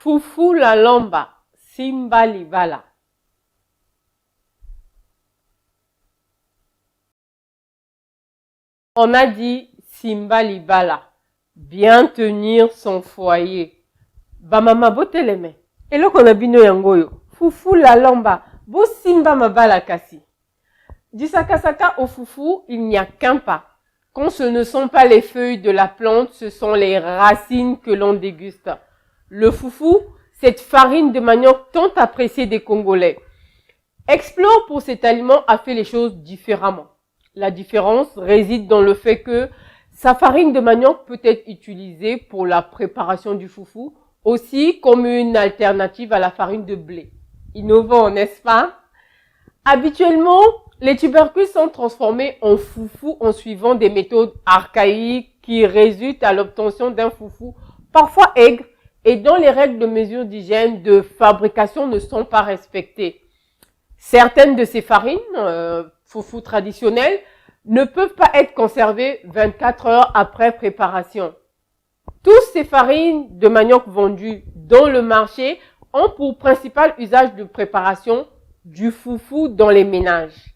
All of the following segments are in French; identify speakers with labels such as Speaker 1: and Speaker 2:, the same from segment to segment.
Speaker 1: Fufu la lomba, Simba Libala. On a dit Simba Libala, bien tenir son foyer. Bamama boteleme. Eloko na bino yangoyo. Fufu la lomba, bo Simba mabala kasi. Du sakasaka au foufou, il n'y a qu'un pas. Quand ce ne sont pas les feuilles de la plante, ce sont les racines que l'on déguste. Le foufou, cette farine de manioc tant appréciée des Congolais. Explore pour cet aliment a fait les choses différemment. La différence réside dans le fait que sa farine de manioc peut être utilisée pour la préparation du foufou, aussi comme une alternative à la farine de blé. Innovant, n'est-ce pas? Habituellement, les tubercules sont transformés en foufou en suivant des méthodes archaïques qui résultent à l'obtention d'un foufou parfois aigre et dont les règles de mesure d'hygiène de fabrication ne sont pas respectées. Certaines de ces farines, foufou traditionnelles, ne peuvent pas être conservées 24 heures après préparation. Toutes ces farines de manioc vendues dans le marché ont pour principal usage de préparation du foufou dans les ménages.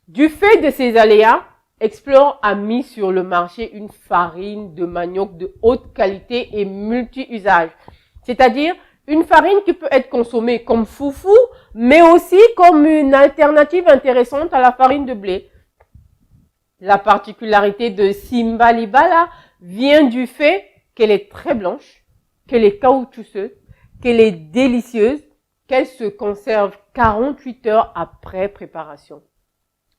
Speaker 1: Du fait de ces aléas, Explore a mis sur le marché une farine de manioc de haute qualité et multi-usage. C'est-à-dire une farine qui peut être consommée comme foufou, mais aussi comme une alternative intéressante à la farine de blé. La particularité de Simba Libala vient du fait qu'elle est très blanche, qu'elle est caoutchousseuse, qu'elle est délicieuse, qu'elle se conserve 48 heures après préparation.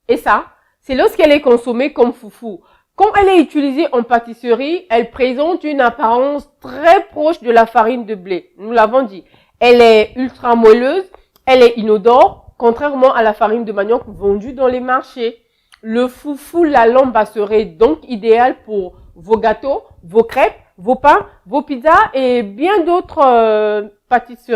Speaker 1: Et ça, c'est lorsqu'elle est consommée comme foufou. Quand elle est utilisée en pâtisserie, elle présente une apparence très proche de la farine de blé. Nous l'avons dit. Elle est ultra moelleuse, elle est inodore, contrairement à la farine de manioc vendue dans les marchés. Le foufou la lomba serait donc idéal pour vos gâteaux, vos crêpes, vos pains, vos pizzas et bien d'autres pâtisseries.